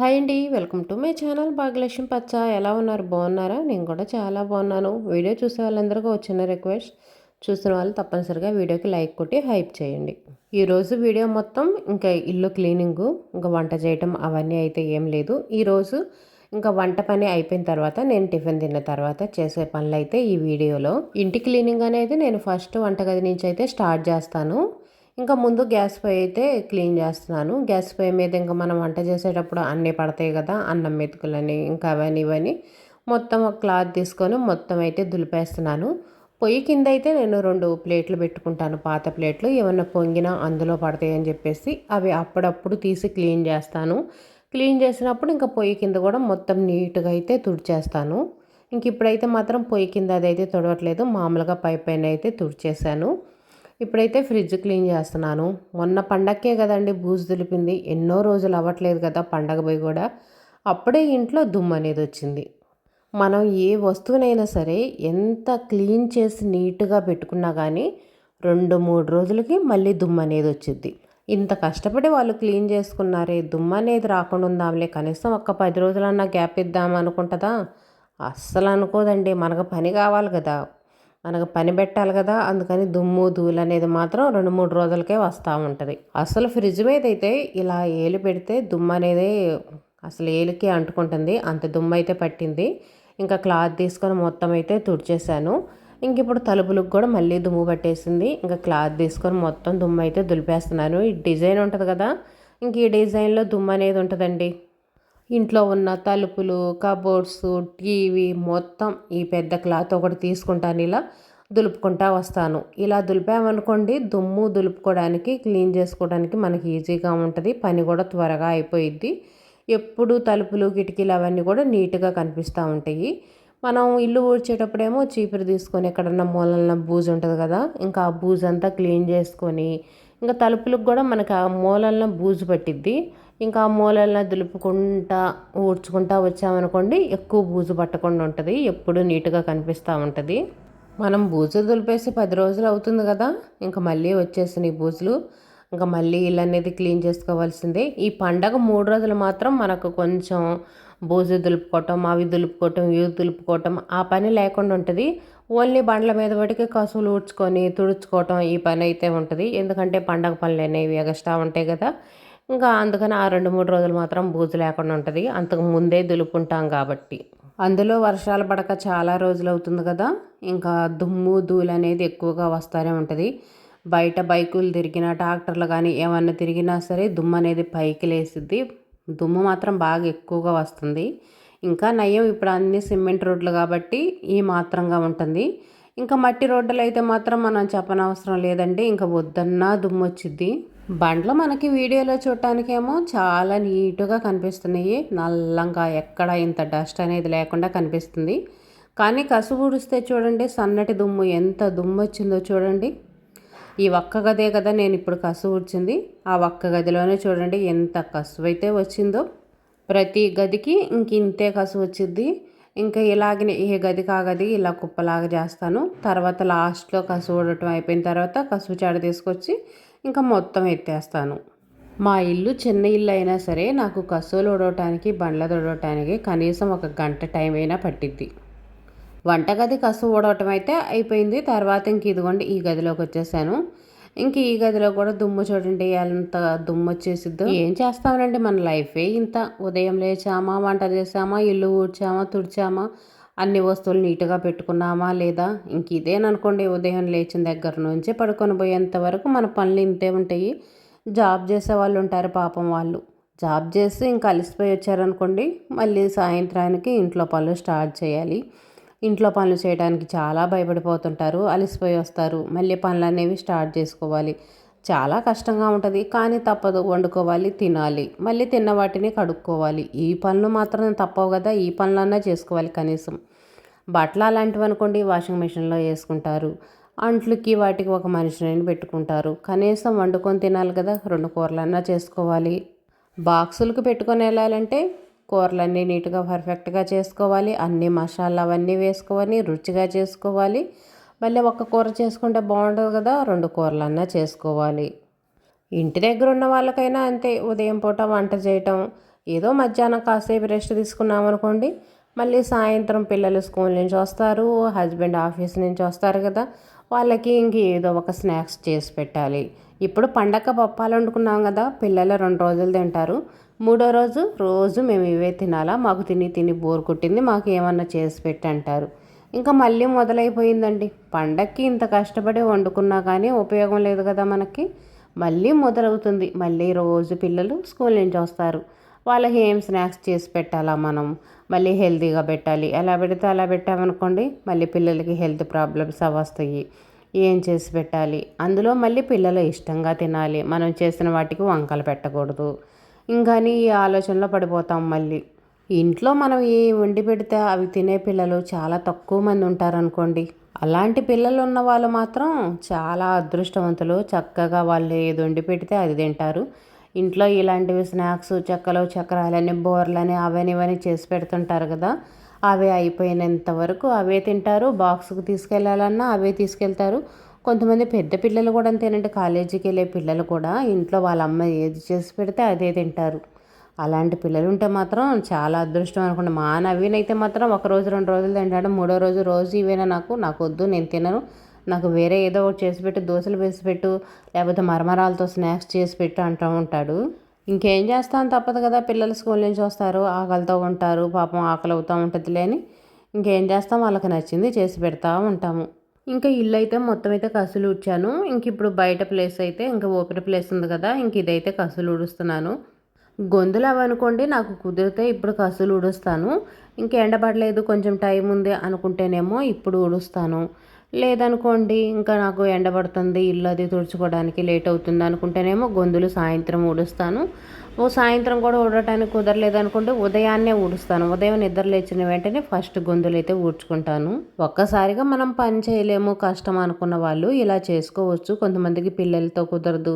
Hi అండి. Welcome to my channel Bhagyalakshmi పచ్చ. ఎలా ఉన్నారు? బాగున్నారా? నేను కూడా చాలా బాగున్నాను. వీడియో చూసే వాళ్ళందరికీ వచ్చిన రిక్వెస్ట్, చూసిన వాళ్ళు తప్పనిసరిగా వీడియోకి లైక్ కొట్టి హైప్ చేయండి. ఈరోజు వీడియో మొత్తం ఇంకా ఇల్లు క్లీనింగు, ఇంకా వంట చేయటం అవన్నీ అయితే ఏం లేదు. ఈరోజు ఇంకా వంట పని అయిపోయిన తర్వాత నేను టిఫిన్ తిన్న తర్వాత చేసే పనులు అయితే ఈ వీడియోలో. ఇంటి క్లీనింగ్ అనేది నేను ఫస్ట్ వంటగది నుంచి అయితే స్టార్ట్ చేస్తాను. ఇంకా ముందు గ్యాస్ పొయ్యి అయితే క్లీన్ చేస్తున్నాను. గ్యాస్ పొయ్యి మీద ఇంకా మనం వంట చేసేటప్పుడు అన్నీ పడతాయి కదా, అన్నం మెతుకులని ఇంకా అవన్నీ ఇవన్నీ మొత్తం ఒక క్లాత్ తీసుకొని మొత్తం అయితే దులిపేస్తున్నాను. పొయ్యి కింద అయితే నేను 2 ప్లేట్లు పెట్టుకుంటాను, పాత ప్లేట్లు. ఏమన్నా పొంగినా అందులో పడతాయి అని చెప్పేసి అవి అప్పుడప్పుడు తీసి క్లీన్ చేస్తాను. క్లీన్ చేసినప్పుడు ఇంకా పొయ్యి కింద కూడా మొత్తం నీట్గా అయితే తుడిచేస్తాను. ఇంక ఇప్పుడైతే మాత్రం పొయ్యి కింద అదైతే తుడవట్లేదు, మామూలుగా పైన అయితే తుడిచేసాను. ఇప్పుడైతే ఫ్రిడ్జ్ క్లీన్ చేస్తున్నాను. మొన్న పండక్కే కదండి బూజు దులిపింది. ఎన్నో రోజులు అవ్వట్లేదు కదా పండగ పోయి కూడా. అప్పుడే ఇంట్లో దుమ్ము అనేది వచ్చింది. మనం ఏ వస్తువునైనా సరే ఎంత క్లీన్ చేసి నీట్గా పెట్టుకున్నా కానీ 2-3 రోజులకి మళ్ళీ దుమ్ము అనేది వచ్చింది. ఇంత కష్టపడి వాళ్ళు క్లీన్ చేసుకున్నారే, దుమ్ము అనేది రాకుండా ఉందాంలే, కనీసం ఒక 10 రోజులన్నా గ్యాప్ ఇద్దాం అనుకుంటుందా? అస్సలు అనుకోదండి. మనకు పని కావాలి కదా, మనకు పని పెట్టాలి కదా. అందుకని దుమ్ము ధూళి అనేది మాత్రం 2-3 రోజులకే వస్తూ ఉంటుంది. అసలు ఫ్రిడ్జ్ మీద అయితే ఇలా ఏలు పెడితే దుమ్ము అనేది అసలు ఏలికి అంటుకుంటుంది, అంత దుమ్ము అయితే పట్టింది. ఇంకా క్లాత్ తీసుకొని మొత్తం అయితే తుడిచేసాను. ఇంక ఇప్పుడు తలుపులకు కూడా మళ్ళీ దుమ్ము పట్టేసింది. ఇంకా క్లాత్ తీసుకొని మొత్తం దుమ్ము అయితే దులిపేస్తున్నాను. ఈ డిజైన్ ఉంటుంది కదా, ఇంక ఈ డిజైన్లో దుమ్ము అనేది ఉంటుందండి. ఇంట్లో ఉన్న తలుపులు, కబోర్డ్స్, టీవీ మొత్తం ఈ పెద్ద క్లాత్ ఒకటి తీసుకుంటాను, ఇలా దులుపుకుంటా వస్తాను. ఇలా దులిపామనుకోండి దుమ్ము దులుపుకోవడానికి, క్లీన్ చేసుకోవడానికి మనకి ఈజీగా ఉంటుంది. పని కూడా త్వరగా అయిపోయిద్ది. ఎప్పుడు తలుపులు, కిటికీలు అవన్నీ కూడా నీట్గా కనిపిస్తూ ఉంటాయి. మనం ఇల్లు ఊడ్చేటప్పుడేమో చీపురు తీసుకొని ఎక్కడన్నా మూలన బూజు ఉంటుంది కదా, ఇంకా ఆ బూజు అంతా క్లీన్ చేసుకొని, ఇంకా తలుపులకు కూడా మనకి ఆ మూలన బూజు పట్టిద్ది. ఇంకా ఆ మూలలను దులుపుకుంటా ఊడ్చుకుంటా వచ్చామనుకోండి ఎక్కువ బూజు పట్టకుండా ఉంటుంది, ఎప్పుడు నీట్గా కనిపిస్తూ ఉంటుంది. మనం బూజు దులిపేసి 10 రోజులు అవుతుంది కదా, ఇంకా మళ్ళీ వచ్చేసినాయి బూజులు. ఇంకా మళ్ళీ ఇల్లు అనేది క్లీన్ చేసుకోవాల్సిందే. ఈ పండగ 3 రోజులు మాత్రం మనకు కొంచెం బూజు దులుపుకోవటం, అవి దులుపుకోవటం, ఇవి దులుపుకోవటం ఆ పని లేకుండా ఉంటుంది. ఓన్లీ బండ్ల మీద పడికి కసువులు ఊడ్చుకొని తుడుచుకోవటం ఈ పని అయితే ఉంటుంది. ఎందుకంటే పండగ పనులు అనేవి ఎగస్ట్రా ఉంటాయి కదా. ఇంకా అందుకని ఆ 2-3 రోజులు మాత్రం బూజు లేకుండా ఉంటుంది, అంతకు ముందే దులుపుకుంటాం కాబట్టి. అందులో వర్షాలు పడక చాలా రోజులు అవుతుంది కదా, ఇంకా దుమ్ము ధూళి అనేది ఎక్కువగా వస్తూనే ఉంటుంది. బయట బైకులు తిరిగినా, ట్రాక్టర్లు కానీ ఏమన్నా తిరిగినా సరే దుమ్ము అనేది పైకి లేసిద్ది. దుమ్ము మాత్రం బాగా ఎక్కువగా వస్తుంది. ఇంకా నయం ఇప్పుడు అన్ని సిమెంట్ రోడ్లు కాబట్టి ఈ మాత్రంగా ఉంటుంది. ఇంకా మట్టి రోడ్డులు అయితే మాత్రం మనం చెప్పనవసరం లేదండి, ఇంకా వద్దన్నా దుమ్ము వచ్చిద్ది. బండ్లు మనకి వీడియోలో చూడటానికేమో చాలా నీట్గా కనిపిస్తున్నాయి, నల్లంగా ఎక్కడ ఇంత డస్ట్ అనేది లేకుండా కనిపిస్తుంది. కానీ కసువు ఊడిస్తే చూడండి సన్నటి దుమ్ము ఎంత దుమ్ము వచ్చిందో చూడండి. ఈ ఒక్క గదే కదా నేను ఇప్పుడు కసువు ఊడ్చింది, ఆ ఒక్క గదిలోనే చూడండి ఎంత కసువు అయితే వచ్చిందో. ప్రతి గదికి ఇంతే కసువు వచ్చింది. ఇంకా ఇలాగనే ఏ గదికి ఆ గది ఇలా కుప్పలాగా చేస్తాను. తర్వాత లాస్ట్లో కసువు ఊడటం అయిపోయిన తర్వాత కసువు చాడ తీసుకొచ్చి ఇంకా మొత్తం ఎత్తేస్తాను. మా ఇల్లు చిన్న ఇల్లు అయినా సరే నాకు కసువులు ఊడవటానికి, బండ్ల తుడవటానికి కనీసం 1 గంట టైం అయినా పట్టిద్ది. వంటగది కసువు ఊడవటం అయితే అయిపోయింది. తర్వాత ఇంక ఇదిగోండి ఈ గదిలోకి వచ్చేసాను. ఇంక ఈ గదిలో కూడా దుమ్ము చూడండి ఎంత దుమ్ము వచ్చేసిద్దో. ఏం చేస్తామనండి, మన లైఫే ఇంత. ఉదయం లేచామా, వంట చేసామా, ఇల్లు ఊడ్చామా, తుడిచామా, అన్ని వస్తువులు నీట్గా పెట్టుకున్నామా లేదా, ఇంక ఇదేననుకోండి ఉదయం లేచిన దగ్గర నుంచి పడుకొని పోయేంత వరకు మన పనులు ఇంతే ఉంటాయి. జాబ్ చేసే వాళ్ళు ఉంటారు పాపం, వాళ్ళు జాబ్ చేసి ఇంకా అలసిపోయి వచ్చారనుకోండి మళ్ళీ సాయంత్రానికి ఇంట్లో పనులు స్టార్ట్ చేయాలి. ఇంట్లో పనులు చేయడానికి చాలా భయపడిపోతుంటారు, అలసిపోయి వస్తారు, మళ్ళీ పనులు అనేవి స్టార్ట్ చేసుకోవాలి. చాలా కష్టంగా ఉంటుంది, కానీ తప్పదు, వండుకోవాలి, తినాలి, మళ్ళీ తిన్న వాటిని కడుక్కోవాలి. ఈ పనులు మాత్రం తప్పవు కదా, ఈ పనులన్నా చేసుకోవాలి కనీసం. బట్టలు అలాంటివి అనుకోండి వాషింగ్ మిషన్లో వేసుకుంటారు, అంట్లకి వాటికి ఒక మనిషిని పెట్టుకుంటారు. కనీసం వండుకొని తినాలి కదా, 2 కూరలన్నా చేసుకోవాలి. బాక్సులకు పెట్టుకొని వెళ్ళాలంటే కూరలన్నీ నీట్గా పర్ఫెక్ట్గా చేసుకోవాలి, అన్ని మసాలా అవన్నీ వేసుకొని రుచిగా చేసుకోవాలి. మళ్ళీ ఒక్క కూర చేసుకుంటే బాగుంటుంది కదా, 2 కూరలన్నా చేసుకోవాలి. ఇంటి దగ్గర ఉన్న వాళ్ళకైనా అంతే, ఉదయం పూట వంట చేయటం, ఏదో మధ్యాహ్నం కాసేపు రెస్ట్ తీసుకున్నాం అనుకోండి, మళ్ళీ సాయంత్రం పిల్లలు స్కూల్ నుంచి వస్తారు, హస్బెండ్ ఆఫీస్ నుంచి వస్తారు కదా, వాళ్ళకి ఇంక ఏదో ఒక స్నాక్స్ చేసి పెట్టాలి. ఇప్పుడు పండగ పప్పాలు వండుకున్నాం కదా, పిల్లలు 2 రోజులు తింటారు. మూడో రోజు రోజు మేము ఇవే తినాలా, మాకు తిని తిని బోర్ కొట్టింది, మాకు ఏమన్నా చేసి పెట్టి అంటారు. ఇంకా మళ్ళీ మొదలైపోయిందండి. పండక్కి ఇంత కష్టపడి వండుకున్నా కానీ ఉపయోగం లేదు కదా మనకి. మళ్ళీ మొదలవుతుంది. మళ్ళీ రోజు పిల్లలు స్కూల్ నుంచి వస్తారు, వాళ్ళకి ఏం స్నాక్స్ చేసి పెట్టాలా మనం, మళ్ళీ హెల్తీగా పెట్టాలి. ఎలా పెడితే అలా పెట్టామనుకోండి, మళ్ళీ పిల్లలకి హెల్త్ ప్రాబ్లమ్స్ వస్తాయి. ఏం చేసి పెట్టాలి, అందులో మళ్ళీ పిల్లలు ఇష్టంగా తినాలి, మనం చేసిన వాటికి వంకలు పెట్టకూడదు. ఇంకాని ఈ ఆలోచనలో పడిపోతాం మళ్ళీ. ఇంట్లో మనం ఏ వండి పెడితే అవి తినే పిల్లలు చాలా తక్కువ మంది ఉంటారనుకోండి. అలాంటి పిల్లలు ఉన్న వాళ్ళు మాత్రం చాలా అదృష్టవంతులు. చక్కగా వాళ్ళు ఏది వండి పెడితే అది తింటారు. ఇంట్లో ఇలాంటివి స్నాక్స్, చెక్కలు చక్రాలని బోర్లని అవని ఇవని చేసి పెడుతుంటారు కదా, అవే అయిపోయినంత వరకు అవే తింటారు. బాక్స్కి తీసుకెళ్ళాలన్నా అవే తీసుకెళ్తారు. కొంతమంది పెద్ద పిల్లలు కూడా అంతేనండి, కాలేజీకి వెళ్ళే పిల్లలు కూడా ఇంట్లో వాళ్ళ అమ్మ ఏది చేసి పెడితే అదే తింటారు. అలాంటి పిల్లలు ఉంటే మాత్రం చాలా అదృష్టం అనుకోండి. మా నవీన్ అయితే మాత్రం 1 రోజు 2 రోజులు తింటాడు, మూడో రోజు రోజు ఇవేనా నాకు వద్దు, నేను తినను, నాకు వేరే ఏదో ఒకటి చేసి పెట్టు, దోశలు వేసి పెట్టు, లేకపోతే మరమరాలతో స్నాక్స్ చేసి పెట్టు అంటూ ఉంటాడు. ఇంకేం చేస్తాను, తప్పదు కదా, పిల్లలు స్కూల్ నుంచి వస్తారు, ఆకలితో ఉంటారు, పాపం ఆకలి అవుతూ ఉంటుంది లేని ఇంకేం చేస్తాం, వాళ్ళకి నచ్చింది చేసి పెడతా ఉంటాము. ఇంకా ఇల్లు అయితే మొత్తం అయితే కసులు ఊడ్చాను. ఇంక ఇప్పుడు బయట ప్లేస్ అయితే ఇంకా ఓపెన్ ప్లేస్ ఉంది కదా, ఇంక ఇదైతే కసులు ఊడుస్తున్నాను. గొంతులు అవనుకోండి నాకు కుదిరితే ఇప్పుడు కసులు ఊడుస్తాను. ఇంక ఎండబడలేదు కొంచెం టైం ఉంది అనుకుంటేనేమో ఇప్పుడు ఊడుస్తాను. లేదనుకోండి ఇంకా నాకు ఎండబడుతుంది, ఇల్లు అది తుడుచుకోవడానికి లేట్ అవుతుంది అనుకుంటేనేమో గొంతులు సాయంత్రం ఊడుస్తాను. సాయంత్రం కూడా ఊడటానికి కుదరలేదు అనుకుంటే ఉదయాన్నే ఊడుస్తాను. ఉదయం నిద్ర లేచిన వెంటనే ఫస్ట్ గొంతులు అయితే ఊడ్చుకుంటాను. ఒక్కసారిగా మనం పని చేయలేము, కష్టం అనుకున్న వాళ్ళు ఇలా చేసుకోవచ్చు. కొంతమందికి పిల్లలతో కుదరదు,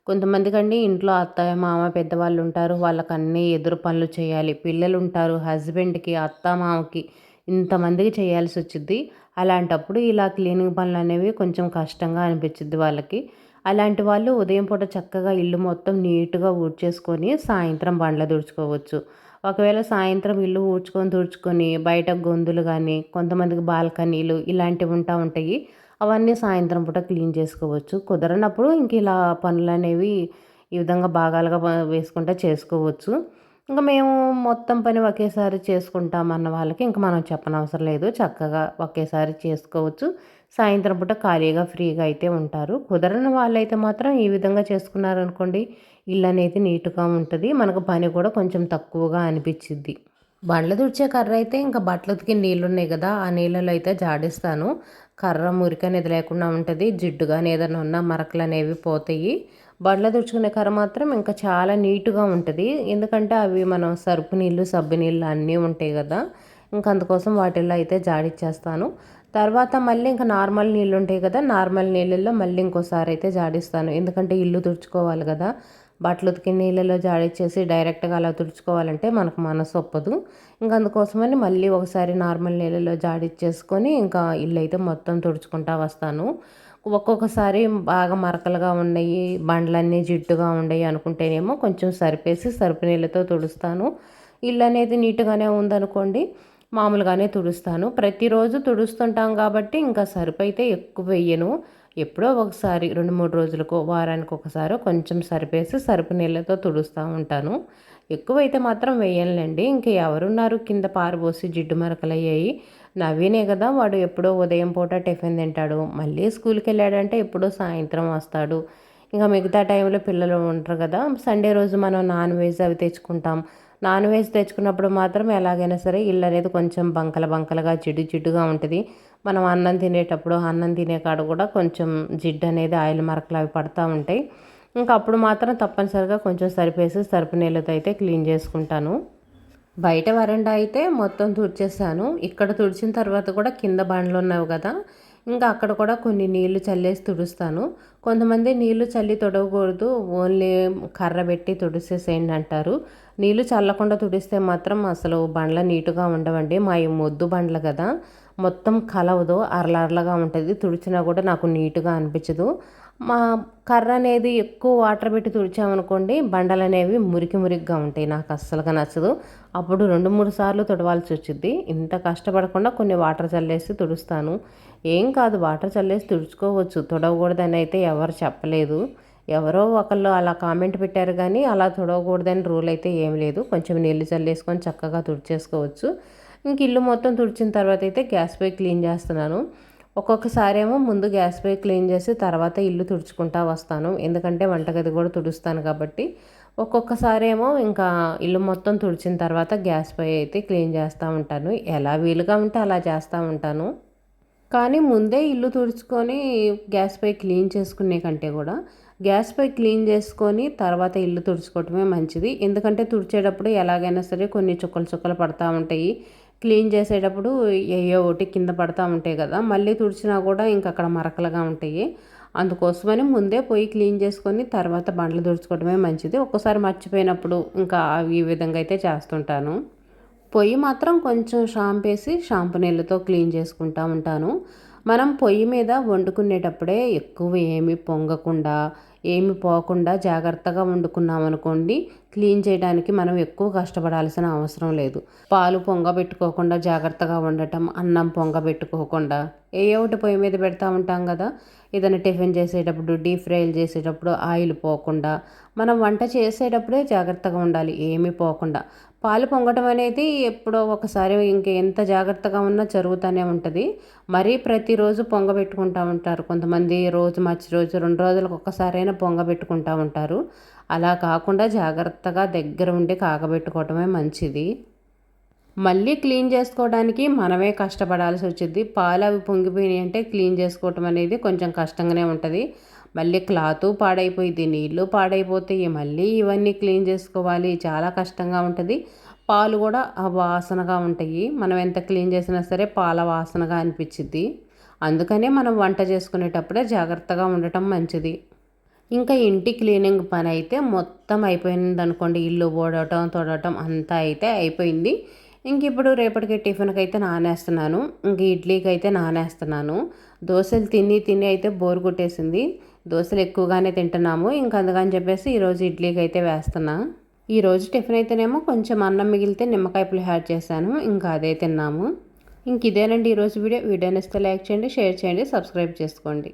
కొంతమందికండి ఇంట్లో అత్తయ్య మామ పెద్దవాళ్ళు ఉంటారు, వాళ్ళకి అన్నీ ఎదురు పనులు చేయాలి. పిల్లలు ఉంటారు, హస్బెండ్కి అత్త మామకి ఇంతమందికి చేయాల్సి వచ్చింది. అలాంటప్పుడు ఇలా క్లీనింగ్ పనులు అనేవి కొంచెం కష్టంగా అనిపించింది వాళ్ళకి. అలాంటి వాళ్ళు ఉదయం పూట చక్కగా ఇల్లు మొత్తం నీట్గా ఊడ్చేసుకొని సాయంత్రం బండ్ల తుడుచుకోవచ్చు. ఒకవేళ సాయంత్రం ఇల్లు తుడుచుకొని బయట గొంతులు కానీ కొంతమందికి బాల్కనీలు ఇలాంటివి ఉంటాయి, అవన్నీ సాయంత్రం పూట క్లీన్ చేసుకోవచ్చు. కుదరనప్పుడు ఇంక ఇలా పనులు అనేవి ఈ విధంగా భాగాలుగా వేసుకుంటే చేసుకోవచ్చు. ఇంకా మేము మొత్తం పని ఒకేసారి చేసుకుంటాం అన్న వాళ్ళకి ఇంక మనం చెప్పనవసరం లేదు, చక్కగా ఒకేసారి చేసుకోవచ్చు. సాయంత్రం పూట ఖాళీగా ఫ్రీగా అయితే ఉంటారు. కుదరని వాళ్ళైతే మాత్రం ఈ విధంగా చేసుకున్నారనుకోండి, ఇల్లు అనేది నీట్గా ఉంటుంది, మనకు పని కూడా కొంచెం తక్కువగా అనిపించిద్ది. బండ్లు తుడిచే కర్ర అయితే ఇంకా బట్టలు ఉతికి నీళ్ళు ఉన్నాయి కదా, ఆ నీళ్ళలో అయితే జాడిస్తాను. కర్ర మురికి అనేది లేకుండా ఉంటుంది, జిడ్డు కానీ ఏదైనా ఉన్నా మరకలు అనేవి పోతాయి. బండ్లు తుడుచుకునే కర్ర మాత్రం ఇంకా చాలా నీట్గా ఉంటుంది, ఎందుకంటే అవి మనం సర్పు నీళ్ళు సబ్బు నీళ్ళు అన్నీ ఉంటాయి కదా, ఇంకా అందుకోసం వాటిల్లో అయితే జాడిచ్చేస్తాను. తర్వాత మళ్ళీ ఇంకా నార్మల్ నీళ్ళు ఉంటాయి కదా, నార్మల్ నీళ్ళల్లో మళ్ళీ ఇంకోసారి అయితే జాడిస్తాను, ఎందుకంటే ఇల్లు తుడుచుకోవాలి కదా. బట్టలు ఉతికి నీళ్ళలో జాడిచ్చేసి డైరెక్ట్గా అలా తుడుచుకోవాలంటే మనకు మనసు ఒప్పదు. ఇంకా అందుకోసమని మళ్ళీ ఒకసారి నార్మల్ నీళ్ళలో జాడిచ్చేసుకొని ఇంకా ఇల్లు అయితే మొత్తం తుడుచుకుంటా వస్తాను. ఒక్కొక్కసారి బాగా మరకలుగా ఉన్నాయి, బండ్లన్నీ జిడ్డుగా ఉన్నాయి అనుకుంటేనేమో కొంచెం సరిపేసి సరుపు నీళ్ళతో తుడుస్తాను. ఇల్లు అనేది నీట్గానే ఉందనుకోండి, మామూలుగానే తుడుస్తాను. ప్రతిరోజు తుడుస్తుంటాం కాబట్టి ఇంకా సరుపు అయితే ఎక్కువ వెయ్యను. ఎప్పుడో ఒకసారి 2-3 రోజులకో వారానికి ఒకసారి కొంచెం సరిపేసి సరుపు నీళ్ళతో తుడుస్తూ ఉంటాను. ఎక్కువైతే మాత్రం వేయనులేండి, ఇంక ఎవరున్నారు కింద పారబోసి జిడ్డు మరకలయ్యాయి. నవీనే కదా, వాడు ఎప్పుడో ఉదయం పూట టిఫిన్ తింటాడు, మళ్ళీ స్కూల్కి వెళ్ళాడంటే ఎప్పుడో సాయంత్రం వస్తాడు. ఇంకా మిగతా టైంలో పిల్లలు ఉంటారు కదా, సండే రోజు మనం నాన్ వెజ్ అవి తెచ్చుకుంటాం. నాన్ వెజ్ తెచ్చుకున్నప్పుడు మాత్రం ఎలాగైనా సరే ఇల్లు అనేది కొంచెం బంకలుగా జిడ్డు జిడ్డుగా ఉంటుంది. మనం అన్నం తినేటప్పుడు అన్నం తినే కాడ కూడా కొంచెం జిడ్డు అనేది ఆయిల్ మరకలు అవి పడుతూ ఉంటాయి. ఇంకా అప్పుడు మాత్రం తప్పనిసరిగా కొంచెం సరిపేసి సరుపు నీళ్ళతో అయితే క్లీన్ చేసుకుంటాను. బయట వరండా అయితే మొత్తం తుడిచేసాను. ఇక్కడ తుడిచిన తర్వాత కూడా కింద బండ్లు ఉన్నావు కదా, ఇంకా అక్కడ కూడా కొన్ని నీళ్లు చల్లేసి తుడుస్తాను. కొంతమంది నీళ్లు చల్లి తుడవకూడదు, ఓన్లీ కర్ర పెట్టి తుడిసేసేయండి అంటారు. నీళ్లు చల్లకుండా తుడిస్తే మాత్రం అసలు బండ్ల నీటుగా ఉండవండి. మా ఈ మొద్దు బండ్లు కదా, మొత్తం కలవదు, అరలగా ఉంటుంది, తుడిచినా కూడా నాకు నీట్గా అనిపించదు. మా కర్ర అనేది ఎక్కువ వాటర్ పెట్టి తుడిచామనుకోండి బండలు అనేవి మురికి మురికిగా ఉంటాయి. నాకు అస్సలుగా నచ్చదు. అప్పుడు 2-3 సార్లు తుడవాల్సి వచ్చింది. ఇంత కష్టపడకుండా కొన్ని వాటర్ చల్లేసి తుడుస్తాను. ఏం కాదు, వాటర్ చల్లేసి తుడుచుకోవచ్చు, తుడవకూడదని అయితే ఎవరు చెప్పలేదు. ఎవరో ఒకళ్ళు అలా కామెంట్ పెట్టారు కానీ అలా తుడవకూడదని రూల్ అయితే ఏం లేదు. కొంచెం నీళ్ళు చల్లేసుకొని చక్కగా తుడిచేసుకోవచ్చు. ఇంక ఇల్లు మొత్తం తుడిచిన తర్వాత అయితే గ్యాస్ పై క్లీన్ చేస్తున్నాను. ఒక్కొక్కసారి ఏమో ముందు గ్యాస్ పై క్లీన్ చేసి తర్వాత ఇల్లు తుడుచుకుంటా వస్తాను. ఎందుకంటే వంటగది కూడా తుడుస్తాను కాబట్టి. ఒక్కొక్కసారి ఏమో ఇంకా ఇల్లు మొత్తం తుడిచిన తర్వాత గ్యాస్ పై అయితే క్లీన్ చేస్తూ ఉంటాను. ఎలా వీలుగా ఉంటే అలా చేస్తూ ఉంటాను. కానీ ముందే ఇల్లు తుడుచుకొని గ్యాస్ పై క్లీన్ చేసుకునే కంటే కూడా గ్యాస్ పై క్లీన్ చేసుకొని తర్వాత ఇల్లు తుడుచుకోవటమే మంచిది. ఎందుకంటే తుడిచేటప్పుడు ఎలాగైనా సరే కొన్ని చుక్కలు చుక్కలు పడతా ఉంటాయి. క్లీన్ చేసేటప్పుడు ఏయో ఒకటి కింద పడతా ఉంటాయి కదా, మళ్ళీ తుడిచినా కూడా ఇంక అక్కడ మరకలుగా ఉంటాయి. అందుకోసమని ముందే పోయి క్లీన్ చేసుకొని తర్వాత బండ్లు తుడుచుకోవడమే మంచిది. ఒక్కోసారి మర్చిపోయినప్పుడు ఇంకా ఈ విధంగా అయితే చేస్తుంటాను. పొయ్యి మాత్రం కొంచెం షాంపు వేసి షాంపు నీళ్ళతో క్లీన్ చేసుకుంటూ ఉంటాను. మనం పొయ్యి మీద వండుకునేటప్పుడే ఎక్కువ ఏమి పొంగకుండా ఏమి పోకుండా జాగ్రత్తగా వండుకున్నాం అనుకోండి, క్లీన్ చేయడానికి మనం ఎక్కువ కష్టపడాల్సిన అవసరం లేదు. పాలు పొంగబెట్టుకోకుండా జాగ్రత్తగా వండటం, అన్నం పొంగబెట్టుకోకుండా ఏ ఒకటి పొయ్యి మీద పెడతా ఉంటాం కదా. ఏదైనా టిఫిన్ చేసేటప్పుడు, డీప్ ఫ్రైలు చేసేటప్పుడు ఆయిల్ పోకుండా మనం వంట చేసేటప్పుడే జాగ్రత్తగా ఉండాలి, ఏమీ పోకుండా. పాలు పొంగటం అనేది ఎప్పుడో ఒకసారి ఎంత జాగ్రత్తగా ఉన్నా జరుగుతూనే ఉంటుంది. మరీ ప్రతిరోజు పొంగబెట్టుకుంటూ ఉంటారు కొంతమంది. రోజు మార్చి రోజు 2 రోజులకు ఒక్కసారైనా పొంగబెట్టుకుంటూ ఉంటారు. అలా కాకుండా జాగ్రత్తగా దగ్గర ఉండి కాగబెట్టుకోవటమే మంచిది. మళ్ళీ క్లీన్ చేసుకోవడానికి మనమే కష్టపడాల్సి వచ్చింది. పాలు అవి పొంగిపోయినాయి అంటే క్లీన్ చేసుకోవటం అనేది కొంచెం కష్టంగానే ఉంటుంది. మళ్ళీ క్లాతు పాడైపోయింది, నీళ్ళు పాడైపోతాయి, మళ్ళీ ఇవన్నీ క్లీన్ చేసుకోవాలి, చాలా కష్టంగా ఉంటుంది. పాలు కూడా వాసనగా ఉంటాయి. మనం ఎంత క్లీన్ చేసినా సరే పాల వాసనగా అనిపించిద్ది. అందుకనే మనం వంట చేసుకునేటప్పుడే జాగ్రత్తగా ఉండటం మంచిది. ఇంకా ఇంటి క్లీనింగ్ పని అయితే మొత్తం అయిపోయింది అనుకోండి. ఇల్లు ఊడటం తొడటం అంతా అయితే అయిపోయింది. ఇంక ఇప్పుడు రేపటికి టిఫిన్కి అయితే నానేస్తున్నాను. ఇంక ఇడ్లీకి అయితే నానేస్తున్నాను. దోశలు తిని తిని అయితే బోరు కొట్టేసింది. దోశలు ఎక్కువగానే తింటున్నాము. ఇంక అందుకని చెప్పేసి ఈరోజు ఇడ్లీకి అయితే వేస్తున్నా. ఈరోజు టిఫిన్ అయితేనేమో కొంచెం అన్నం మిగిలితే నిమ్మకాయ పులిహోర చేశాను. ఇంకా అదే తిన్నాము. ఇంక ఇదేనండి ఈరోజు వీడియో. వీడియో నచ్చితే లైక్ చేయండి, షేర్ చేయండి, సబ్స్క్రైబ్ చేసుకోండి.